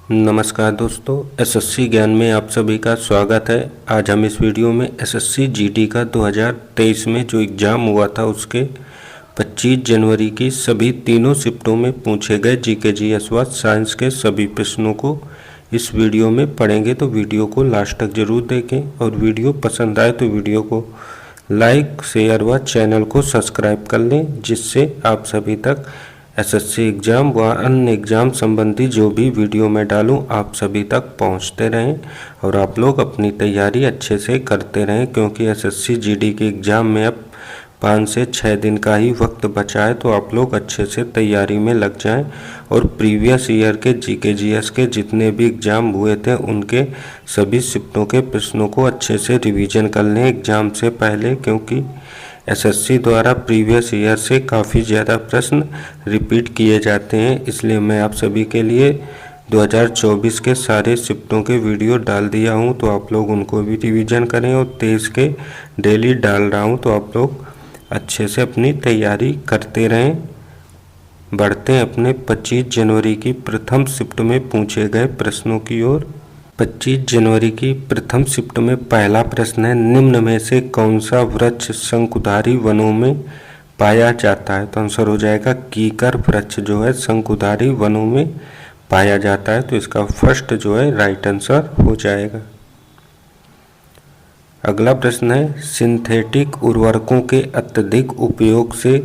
नमस्कार दोस्तों, एसएससी ज्ञान में आप सभी का स्वागत है। आज हम इस वीडियो में एसएससी जीडी का 2023 में जो एग्ज़ाम हुआ था उसके 25 जनवरी की सभी तीनों शिफ्टों में पूछे गए जीके जीएस व साइंस के सभी प्रश्नों को इस वीडियो में पढ़ेंगे। तो वीडियो को लास्ट तक जरूर देखें और वीडियो पसंद आए तो वीडियो को लाइक, शेयर व चैनल को सब्सक्राइब कर लें, जिससे आप सभी तक एसएससी एग्ज़ाम व अन्य एग्ज़ाम संबंधी जो भी वीडियो मैं डालूं आप सभी तक पहुंचते रहें और आप लोग अपनी तैयारी अच्छे से करते रहें, क्योंकि एसएससी जीडी के एग्ज़ाम में अब 5 से 6 दिन का ही वक्त बचा है। तो आप लोग अच्छे से तैयारी में लग जाएं और प्रीवियस ईयर के जीके जीएस के जितने भी एग्ज़ाम हुए थे उनके सभी शिफ्टों के प्रश्नों को अच्छे से रिवीजन कर लें एग्ज़ाम से पहले, क्योंकि एसएससी द्वारा प्रीवियस ईयर से काफ़ी ज़्यादा प्रश्न रिपीट किए जाते हैं। इसलिए मैं आप सभी के लिए 2024 के सारे शिफ्टों के वीडियो डाल दिया हूं, तो आप लोग उनको भी रिवीजन करें और 23 के डेली डाल रहा हूं, तो आप लोग अच्छे से अपनी तैयारी करते रहें। बढ़ते हैं अपने 25 जनवरी की प्रथम शिफ्ट में पूछे गए प्रश्नों की ओर। 25 जनवरी की प्रथम शिफ्ट में पहला प्रश्न है, निम्न में से कौन सा वृक्ष शंकुधारी वनों में पाया जाता है? तो आंसर हो जाएगा कीकर वृक्ष जो है शंकुधारी वनों में पाया जाता है। तो इसका फर्स्ट जो है राइट आंसर हो जाएगा। अगला प्रश्न है, सिंथेटिक उर्वरकों के अत्यधिक उपयोग से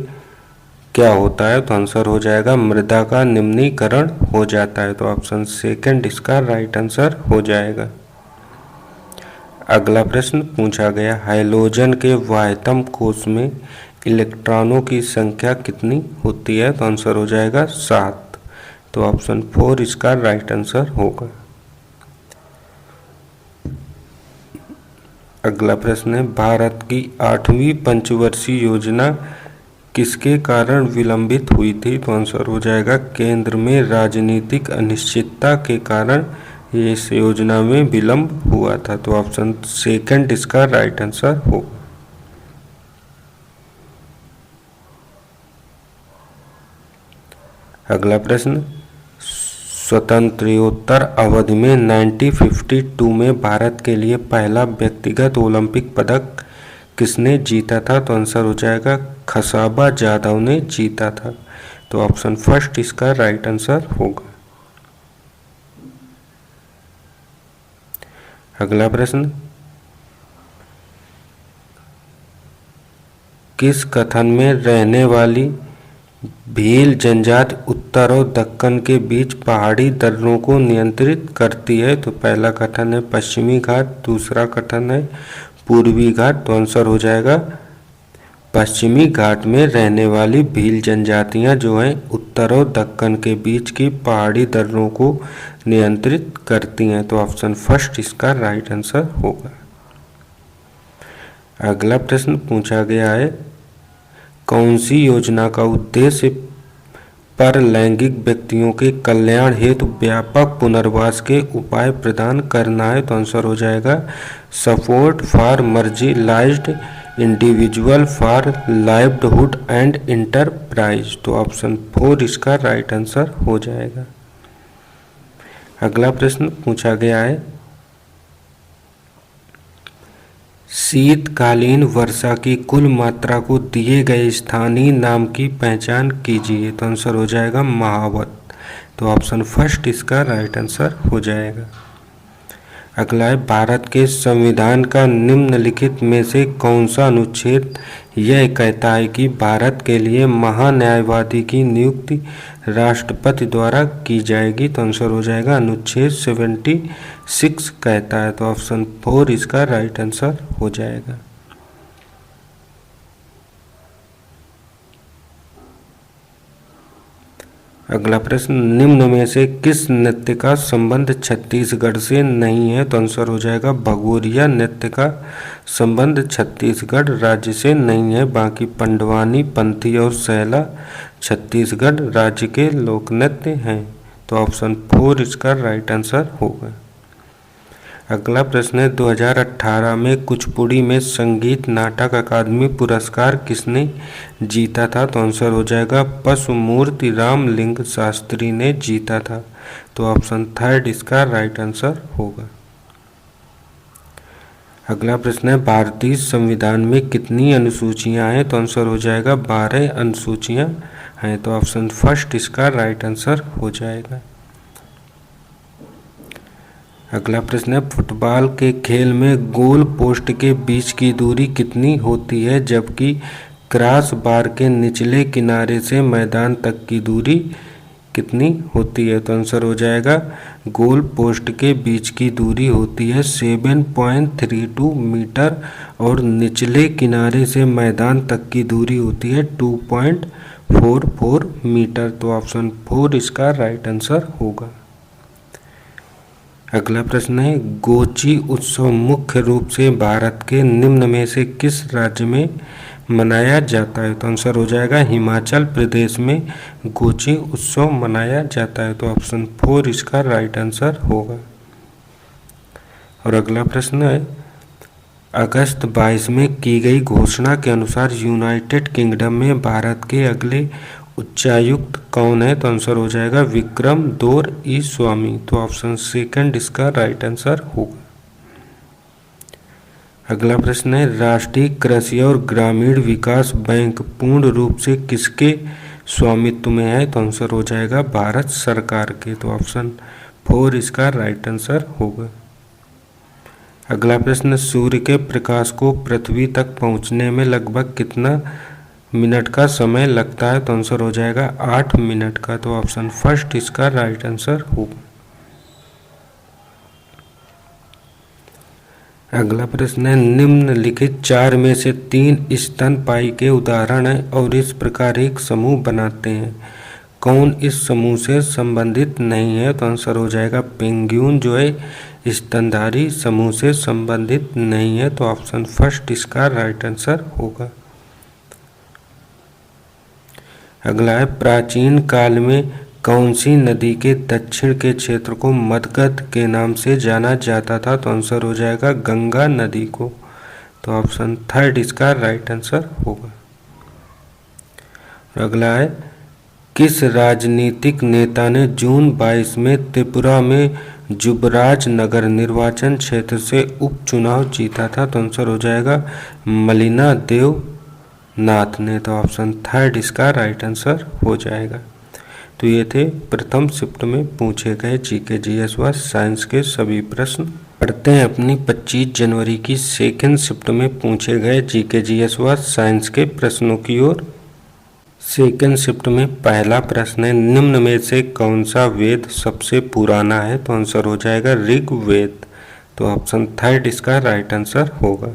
क्या होता है? तो आंसर हो जाएगा मृदा का निम्नीकरण हो जाता है। तो ऑप्शन सेकंड इसका राइट आंसर हो जाएगा। अगला प्रश्न पूछा गया, हाइड्रोजन के बाह्यतम कोश में इलेक्ट्रॉनों की संख्या कितनी होती है? तो आंसर हो जाएगा 7। तो ऑप्शन 4 इसका राइट आंसर होगा। अगला प्रश्न है, भारत की 8वीं पंचवर्षीय योजना किसके कारण विलंबित हुई थी? तो आंसर हो जाएगा केंद्र में राजनीतिक अनिश्चितता के कारण ये इस योजना में विलंब हुआ था। तो ऑप्शन सेकंड इसका राइट आंसर होगा। अगला प्रश्न, स्वतंत्रोत्तर अवधि में 1952 में भारत के लिए पहला व्यक्तिगत ओलंपिक पदक किसने जीता था? तो आंसर हो जाएगा खसाबा जाधव ने जीता था। तो ऑप्शन फर्स्ट इसका राइट आंसर होगा। अगला प्रश्न, किस कथन में रहने वाली भील जनजाति उत्तर और दक्कन के बीच पहाड़ी दर्रों को नियंत्रित करती है? तो पहला कथन है पश्चिमी घाट, दूसरा कथन है पूर्वी घाट। तो आंसर हो जाएगा पश्चिमी घाट में रहने वाली भील जनजातियां जो हैं उत्तर और दक्कन के बीच की पहाड़ी दर्रों को नियंत्रित करती हैं। तो ऑप्शन फर्स्ट इसका राइट आंसर होगा। अगला प्रश्न पूछा गया है, कौन सी योजना का उद्देश्य पर लैंगिक व्यक्तियों के कल्याण हेतु व्यापक पुनर्वास के उपाय प्रदान करना है? तो आंसर हो जाएगा support for marginalised individual for livelihood and enterprise. तो ऑप्शन 4 इसका राइट आंसर हो जाएगा। अगला प्रश्न पूछा गया है, शीतकालीन वर्षा की कुल मात्रा को दिए गए स्थानीय नाम की पहचान कीजिए। तो आंसर हो जाएगा महावत। तो ऑप्शन फर्स्ट इसका राइट आंसर हो जाएगा। अगला है, भारत के संविधान का निम्नलिखित में से कौन सा अनुच्छेद यह कहता है कि भारत के लिए महान्यायवादी की नियुक्ति राष्ट्रपति द्वारा की जाएगी? तो आंसर हो जाएगा अनुच्छेद 76 कहता है। तो ऑप्शन 4 इसका राइट आंसर हो जाएगा। अगला प्रश्न, निम्न में से किस नृत्य का संबंध छत्तीसगढ़ से नहीं है? तो आंसर हो जाएगा भगोरिया नृत्य का संबंध छत्तीसगढ़ राज्य से नहीं है। बाकी पंडवानी, पंथी और सैला छत्तीसगढ़ राज्य के लोक नृत्य हैं। तो ऑप्शन 4 इसका राइट आंसर होगा। अगला प्रश्न है, 2018 में कुचिपुड़ी में संगीत नाटक अकादमी पुरस्कार किसने जीता था? तो आंसर हो जाएगा पशुमूर्ति रामलिंग शास्त्री ने जीता था। तो ऑप्शन थर्ड इसका राइट आंसर होगा। अगला प्रश्न है भारतीय संविधान में कितनी अनुसूचियां हैं, तो आंसर हो जाएगा 12 अनुसूचियां हैं, तो ऑप्शन फर्स्ट इसका राइट आंसर हो जाएगा। अगला प्रश्न है फुटबॉल के खेल में गोल पोस्ट के बीच की दूरी कितनी होती है, जबकि क्रॉस बार के निचले किनारे से मैदान तक की दूरी कितनी होती है, तो आंसर हो जाएगा गोल पोस्ट के बीच की दूरी होती है 7.32 मीटर और निचले किनारे से मैदान तक की दूरी होती है 2.44 मीटर, तो ऑप्शन 4 इसका राइट आंसर होगा। अगला प्रश्न है गोची उत्सव मुख्य रूप से भारत के निम्न में से किस राज्य में मनाया जाता है, तो आंसर हो जाएगा हिमाचल प्रदेश में गोची उत्सव मनाया जाता है, तो ऑप्शन 4 इसका राइट आंसर होगा। और अगला प्रश्न है अगस्त 22 में की गई घोषणा के अनुसार यूनाइटेड किंगडम में भारत के अगले उच्चायुक्त कौन है, तो आंसर हो जाएगा विक्रम दोरईस्वामी, तो ऑप्शन सेकंड इसका राइट आंसर होगा। अगला प्रश्न है राष्ट्रीय कृषि और ग्रामीण विकास बैंक पूर्ण रूप से किसके स्वामित्व में है, तो आंसर हो जाएगा भारत सरकार के, तो ऑप्शन 4 इसका राइट आंसर होगा। अगला प्रश्न सूर्य के प्रकाश को पृथ्वी तक पहुंचने में लगभग कितना मिनट का समय लगता है, तो आंसर हो जाएगा 8 मिनट का, तो ऑप्शन फर्स्ट इसका राइट आंसर होगा। अगला प्रश्न है निम्नलिखित 4 में से 3 स्तनपायी के उदाहरण हैं और इस प्रकार एक समूह बनाते हैं, कौन इस समूह से संबंधित नहीं है, तो आंसर हो जाएगा पेंगुइन जो है स्तनधारी समूह से संबंधित नहीं है, तो ऑप्शन फर्स्ट इसका राइट आंसर होगा। अगला है प्राचीन काल में कौन सी नदी के दक्षिण के क्षेत्र को मगध के नाम से जाना जाता था, तो आंसर हो जाएगा गंगा नदी को, तो ऑप्शन थर्ड इसका राइट आंसर होगा। अगला है किस राजनीतिक नेता ने जून 22 में त्रिपुरा में जुबराज नगर निर्वाचन क्षेत्र से उपचुनाव जीता था, तो आंसर हो जाएगा मलिना देवनाथ ने, तो ऑप्शन थर्ड इसका राइट आंसर हो जाएगा। तो ये थे प्रथम शिफ्ट में पूछे गए जीके जीएस व साइंस के सभी प्रश्न। पढ़ते हैं अपनी 25 जनवरी की सेकेंड शिफ्ट में पूछे गए जीके जीएस व साइंस के प्रश्नों की ओर। सेकेंड शिफ्ट में पहला प्रश्न है निम्न में से कौन सा वेद सबसे पुराना है, तो आंसर हो जाएगा ऋग्वेद, तो ऑप्शन थर्ड इसका राइट आंसर होगा।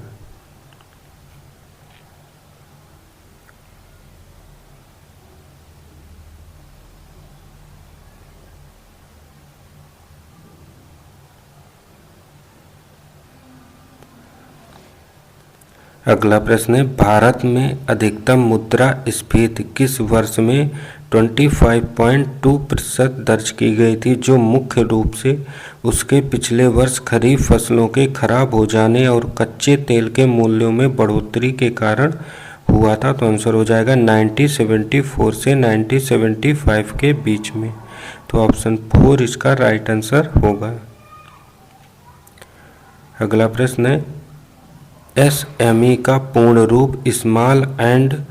अगला प्रश्न है भारत में अधिकतम मुद्रा स्फीति किस वर्ष में 25.2% दर्ज की गई थी, जो मुख्य रूप से उसके पिछले वर्ष खरीफ फसलों के खराब हो जाने और कच्चे तेल के मूल्यों में बढ़ोतरी के कारण हुआ था, तो आंसर हो जाएगा 1974 से 1975 के बीच में, तो ऑप्शन 4 इसका राइट आंसर होगा। अगला प्रश्न है एसएमई का पूर्ण रूप स्मॉल एंड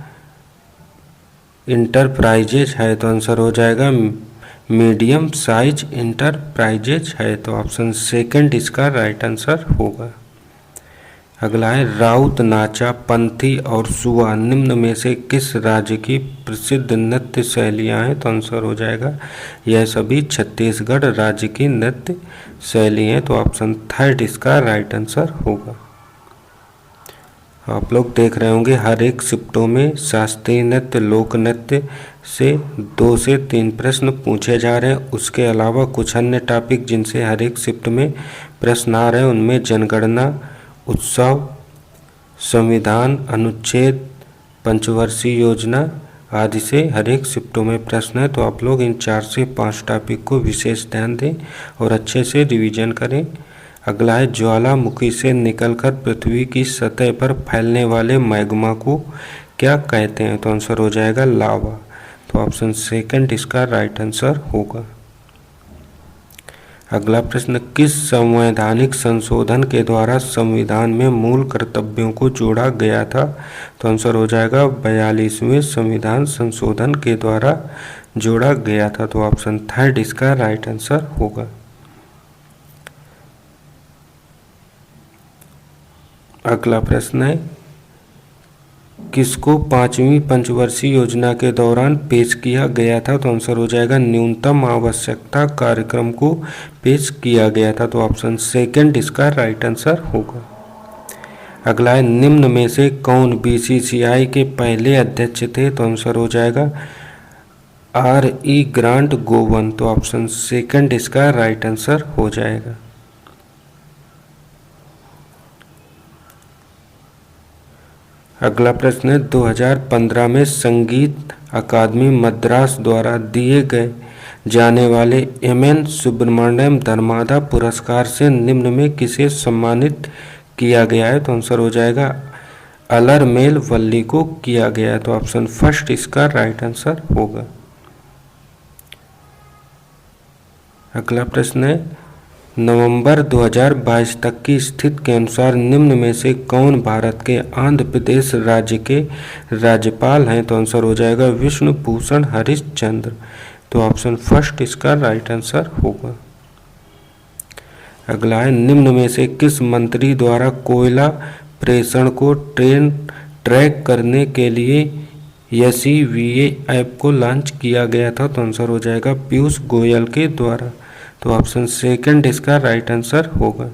इंटरप्राइजेज है, तो आंसर हो जाएगा मीडियम साइज इंटरप्राइजेज है, तो ऑप्शन सेकंड इसका राइट आंसर होगा। अगला है राउत, नाचा, पंथी और सुआ निम्न में से किस राज्य की प्रसिद्ध नृत्य शैलियाँ हैं, तो आंसर हो जाएगा यह सभी छत्तीसगढ़ राज्य की नृत्य शैली हैं, तो ऑप्शन थर्ड इसका राइट आंसर होगा। आप लोग देख रहे होंगे हर एक शिफ्टों में शास्त्रीय नृत्य, लोक नृत्य से 2 से 3 प्रश्न पूछे जा रहे हैं। उसके अलावा कुछ अन्य टॉपिक जिनसे हर एक शिफ्ट में प्रश्न आ रहे हैं उनमें जनगणना, उत्सव, संविधान, अनुच्छेद, पंचवर्षीय योजना आदि से हर एक शिफ्टों में प्रश्न है। तो आप लोग इन 4 से 5 टॉपिक को विशेष ध्यान दें और अच्छे से रिवीजन करें। अगला है ज्वालामुखी से निकलकर पृथ्वी की सतह पर फैलने वाले मैग्मा को क्या कहते हैं, तो आंसर हो जाएगा लावा, तो ऑप्शन सेकंड इसका राइट आंसर होगा। अगला प्रश्न, किस संवैधानिक संशोधन के द्वारा संविधान में मूल कर्तव्यों को जोड़ा गया था? तो आंसर हो जाएगा 42वें संविधान संशोधन के द्वारा जोड़ा गया था। तो ऑप्शन थर्ड इसका राइट आंसर होगा। अगला प्रश्न है, किसको 5वीं पंचवर्षीय योजना के दौरान पेश किया गया था? तो आंसर हो जाएगा न्यूनतम आवश्यकता कार्यक्रम को पेश किया गया था। तो ऑप्शन सेकंड इसका राइट आंसर होगा। अगला है, निम्न में से कौन बीसीसीआई के पहले अध्यक्ष थे? तो आंसर हो जाएगा RE ग्रांट गोवन। तो ऑप्शन सेकंड इसका राइट आंसर हो जाएगा। अगला प्रश्न है, 2015 में संगीत अकादमी मद्रास द्वारा दिए गए जाने वाले MN सुब्रमण्यम धर्मादा पुरस्कार से निम्न में किसे सम्मानित किया गया है? तो आंसर हो जाएगा अलरमेल वल्ली को किया गया है। तो ऑप्शन फर्स्ट इसका राइट आंसर होगा। अगला प्रश्न है, नवंबर 2022 तक की स्थिति के अनुसार निम्न में से कौन भारत के आंध्र प्रदेश राज्य के राज्यपाल हैं? तो आंसर हो जाएगा विष्णु भूषण हरिश्चंद्र। तो ऑप्शन फर्स्ट इसका राइट आंसर होगा। अगला है, निम्न में से किस मंत्री द्वारा कोयला प्रेषण को ट्रैक करने के लिए SCVA ऐप को लॉन्च किया गया था? तो आंसर हो जाएगा पीयूष गोयल के द्वारा। तो ऑप्शन सेकंड इसका राइट आंसर होगा।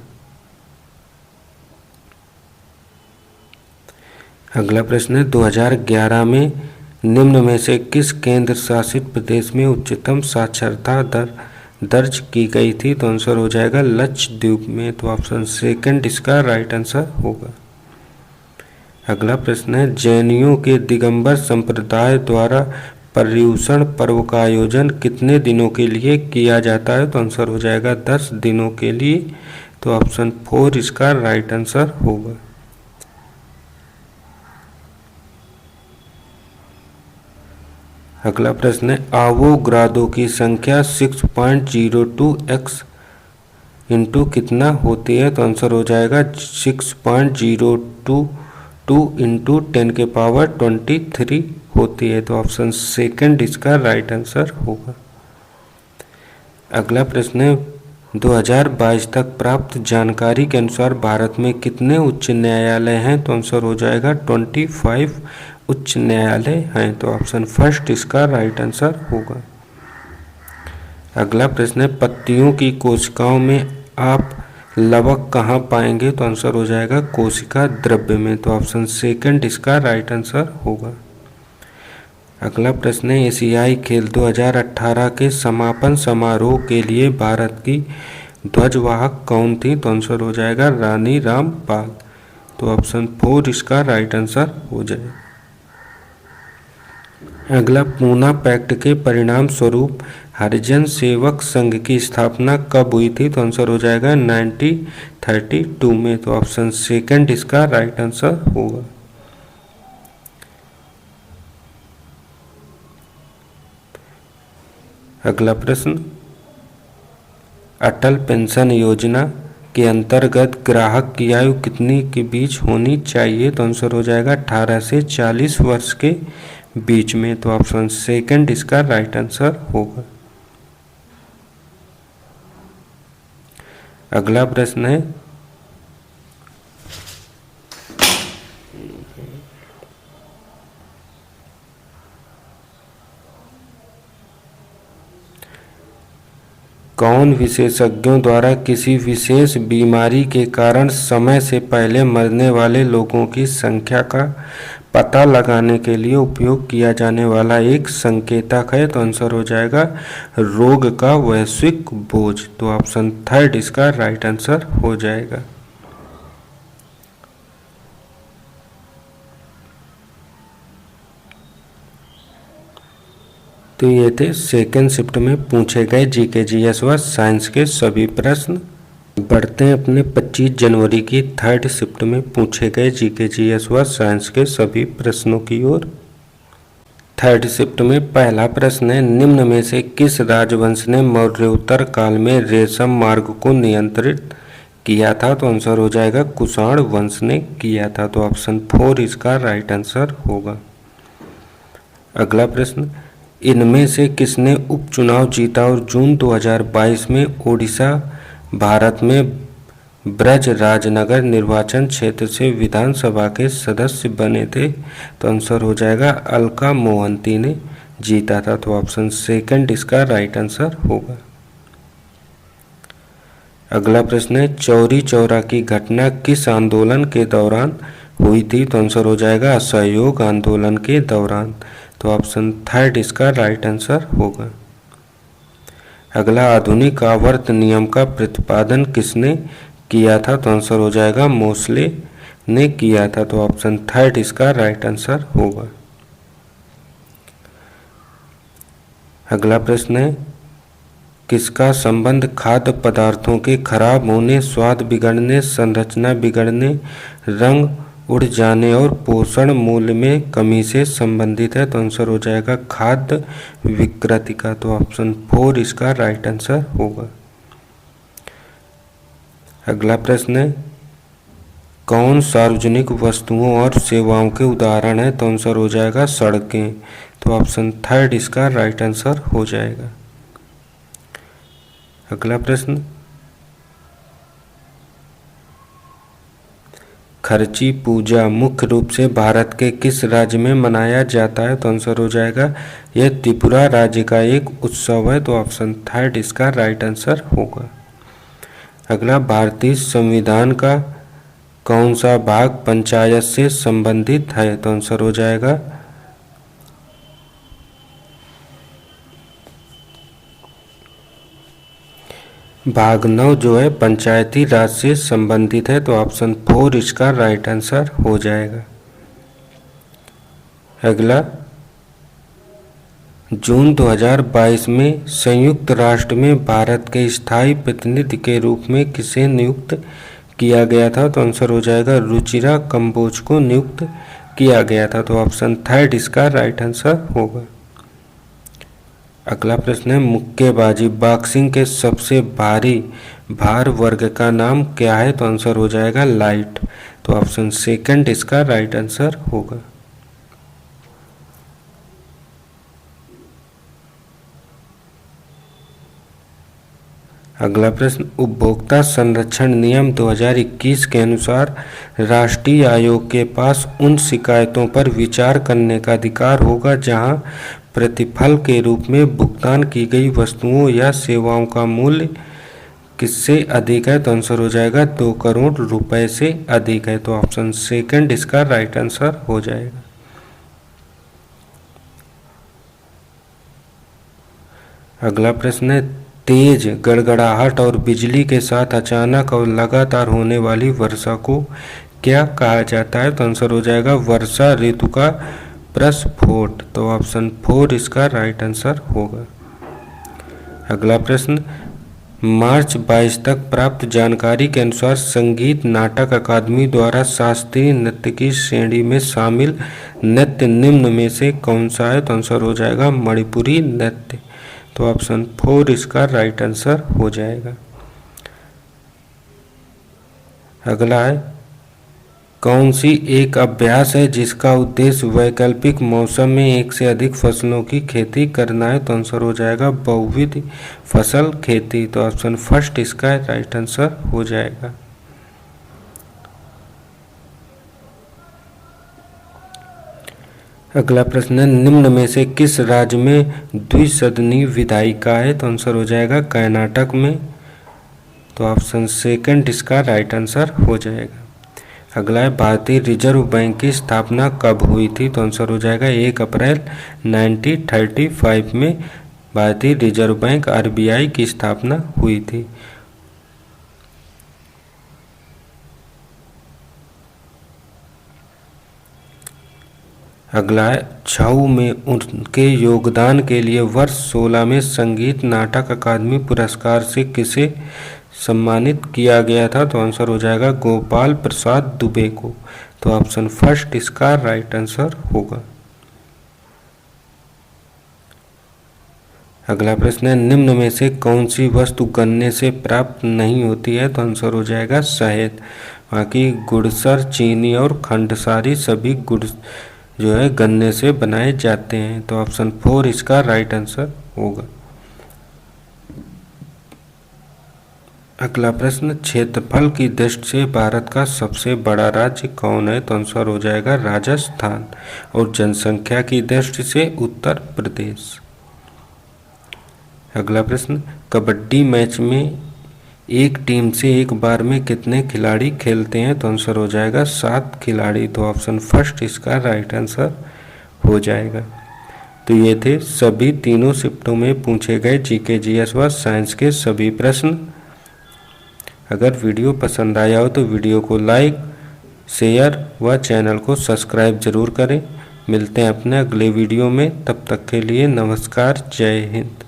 अगला प्रश्न है, 2011 में निम्न में से किस केंद्र शासित प्रदेश में उच्चतम साक्षरता दर दर्ज की गई थी? तो आंसर हो जाएगा लक्षद्वीप में। तो ऑप्शन सेकंड इसका राइट आंसर होगा। अगला प्रश्न है, जैनियों के दिगंबर संप्रदाय द्वारा पर्युषण पर्व का आयोजन कितने दिनों के लिए किया जाता है? तो आंसर हो जाएगा 10 दिनों के लिए। तो ऑप्शन 4 इसका राइट आंसर होगा। अगला प्रश्न है, आवोगाद्रो की संख्या 6.02x इंटू कितना होती है? तो आंसर हो जाएगा 6.022 इंटू 10⁻23 होती है। तो ऑप्शन सेकंड इसका राइट आंसर होगा। अगला प्रश्न है, 2022 तक प्राप्त जानकारी के अनुसार भारत में कितने उच्च न्यायालय हैं? तो आंसर हो जाएगा 25 उच्च न्यायालय हैं। तो ऑप्शन फर्स्ट इसका राइट आंसर होगा। अगला प्रश्न है, पत्तियों की कोशिकाओं में आप लवक कहाँ पाएंगे? तो आंसर हो जाएगा कोशिका द्रव्य में। तो ऑप्शन सेकंड इसका राइट आंसर होगा। अगला प्रश्न है, एशियाई खेल 2018 के समापन समारोह के लिए भारत की ध्वजवाहक कौन थी? तो आंसर हो जाएगा रानी रामपाल। तो ऑप्शन 4 इसका राइट आंसर हो जाएगा। अगला, पूना पैक्ट के परिणाम स्वरूप हरिजन सेवक संघ की स्थापना कब हुई थी? तो आंसर हो जाएगा 1932 में। तो ऑप्शन सेकंड इसका राइट आंसर होगा। अगला प्रश्न, अटल पेंशन योजना के अंतर्गत ग्राहक की आयु कितनी के बीच होनी चाहिए? तो आंसर हो जाएगा 18 से 40 वर्ष के बीच में। तो ऑप्शन सेकंड इसका राइट आंसर होगा। अगला प्रश्न है, कौन विशेषज्ञों द्वारा किसी विशेष बीमारी के कारण समय से पहले मरने वाले लोगों की संख्या का पता लगाने के लिए उपयोग किया जाने वाला एक संकेतक है? तो आंसर हो जाएगा रोग का वैश्विक बोझ। तो ऑप्शन थर्ड इसका राइट आंसर हो जाएगा। तो ये थे सेकेंड शिफ्ट में पूछे गए जीके जीएस व साइंस के सभी प्रश्न। बढ़ते हैं अपने 25 जनवरी की थर्ड शिफ्ट में पूछे गए जीके जीएस व साइंस के सभी प्रश्नों की ओर। थर्ड शिफ्ट में पहला प्रश्न है, निम्न में से किस राजवंश ने मौर्योत्तर काल में रेशम मार्ग को नियंत्रित किया था? तो आंसर हो जाएगा कुषाण वंश ने किया था। तो ऑप्शन 4 इसका राइट आंसर होगा। अगला प्रश्न, इनमें से किसने उपचुनाव जीता और जून 2022 में ओडिशा भारत में ब्रज राजनगर निर्वाचन क्षेत्र से विधानसभा के सदस्य बने थे? तो आंसर हो जाएगा अलका मोहंती ने जीता था। तो ऑप्शन 2 इसका राइट आंसर होगा। अगला प्रश्न है, चौरी चौरा की घटना किस आंदोलन के दौरान हुई थी? तो आंसर हो जाएगा असहयोग आंदोलन के दौरान। तो ऑप्शन 3 इसका राइट आंसर होगा। अगला, आधुनिक आवर्त नियम का प्रतिपादन किसने किया था? तो आंसर हो जाएगा मोसले ने किया था। तो ऑप्शन 3 इसका राइट आंसर होगा। अगला प्रश्न है, किसका संबंध खाद्य पदार्थों के खराब होने, स्वाद बिगड़ने, संरचना बिगड़ने, रंग उड़ जाने और पोषण मूल्य में कमी से संबंधित है? तो आंसर हो जाएगा खाद्य विकृति का। तो ऑप्शन 4 इसका राइट आंसर होगा। अगला प्रश्न है, कौन सार्वजनिक वस्तुओं और सेवाओं के उदाहरण है? तो आंसर हो जाएगा सड़कें। तो ऑप्शन 3 इसका राइट आंसर हो जाएगा। अगला प्रश्न, खर्ची पूजा मुख्य रूप से भारत के किस राज्य में मनाया जाता है? तो आंसर हो जाएगा यह त्रिपुरा राज्य का एक उत्सव है। तो ऑप्शन 3 इसका राइट आंसर होगा। अगला, भारतीय संविधान का कौन सा भाग पंचायत से संबंधित है? तो आंसर हो जाएगा भाग 9 जो है पंचायती राज से संबंधित है। तो ऑप्शन 4 इसका राइट आंसर हो जाएगा। अगला, जून 2022 में संयुक्त राष्ट्र में भारत के स्थायी प्रतिनिधि के रूप में किसे नियुक्त किया गया था? तो आंसर हो जाएगा रुचिरा कंबोज को नियुक्त किया गया था। तो ऑप्शन 3 इसका राइट आंसर होगा। अगला प्रश्न है, मुक्केबाजी बॉक्सिंग के सबसे भारी भार वर्ग का नाम क्या है? तो आंसर हो जाएगा लाइट। तो ऑप्शन 2 इसका राइट आंसर होगा। अगला प्रश्न, उपभोक्ता संरक्षण नियम 2021 के अनुसार राष्ट्रीय आयोग के पास उन शिकायतों पर विचार करने का अधिकार होगा जहां प्रतिफल के रूप में भुगतान की गई वस्तुओं या सेवाओं का मूल्य किससे अधिक है? तो आंसर हो जाएगा 2 करोड़ रुपए से अधिक है। तो ऑप्शन 2 इसका राइट आंसर हो जाएगा। अगला प्रश्न है, तेज गड़गड़ाहट और बिजली के साथ अचानक और लगातार होने वाली वर्षा को क्या कहा जाता है? तो आंसर हो जाएगा वर्षा ऋतु का प्रस्फोट। तो ऑप्शन 4 इसका राइट आंसर होगा। अगला प्रश्न, मार्च 22 तक प्राप्त जानकारी के अनुसार संगीत नाटक अकादमी द्वारा शास्त्रीय नृत्य की श्रेणी में शामिल नृत्य निम्न में से कौन सा है? तो आंसर हो जाएगा मणिपुरी नृत्य। तो ऑप्शन 4 इसका राइट आंसर हो जाएगा। अगला है, कौन सी एक अभ्यास है जिसका उद्देश्य वैकल्पिक मौसम में एक से अधिक फसलों की खेती करना है? तो आंसर हो जाएगा बहुविध फसल खेती। तो ऑप्शन 1 इसका राइट आंसर हो जाएगा। अगला प्रश्न है, निम्न में से किस राज्य में द्विसदनीय विधायिका है? तो आंसर हो जाएगा कर्नाटक में। तो ऑप्शन 2 इसका राइट आंसर हो जाएगा। अगला है, भारतीय रिजर्व बैंक की स्थापना कब हुई थी? तो आंसर हो जाएगा 1 अप्रैल 1935 में भारतीय रिजर्व बैंक RBI की स्थापना हुई थी। अगला है, छऊ में उनके योगदान के लिए वर्ष 16 में संगीत नाटक अकादमी पुरस्कार से किसे सम्मानित किया गया था? तो आंसर हो जाएगा गोपाल प्रसाद दुबे को। तो ऑप्शन 1 इसका राइट आंसर होगा। अगला प्रश्न है, निम्न में से कौन सी वस्तु गन्ने से प्राप्त नहीं होती है? तो आंसर हो जाएगा शहद। बाकी गुड़सर, चीनी और खंडसारी सभी गुड़ जो है गन्ने से बनाए जाते हैं। तो ऑप्शन 4 इसका राइट आंसर होगा। अगला प्रश्न, क्षेत्रफल की दृष्टि से भारत का सबसे बड़ा राज्य कौन है? तो आंसर हो जाएगा राजस्थान। और जनसंख्या की दृष्टि से उत्तर प्रदेश। अगला प्रश्न, कबड्डी मैच में एक टीम से एक बार में कितने खिलाड़ी खेलते हैं? तो आंसर हो जाएगा 7 खिलाड़ी। तो ऑप्शन फर्स्ट इसका राइट आंसर हो जाएगा। तो ये थे सभी तीनों शिफ्टों में पूछे गए जीके, जीएस व साइंस के सभी प्रश्न। अगर वीडियो पसंद आया हो तो वीडियो को लाइक, शेयर व चैनल को सब्सक्राइब जरूर करें। मिलते हैं अपने अगले वीडियो में, तब तक के लिए नमस्कार, जय हिंद।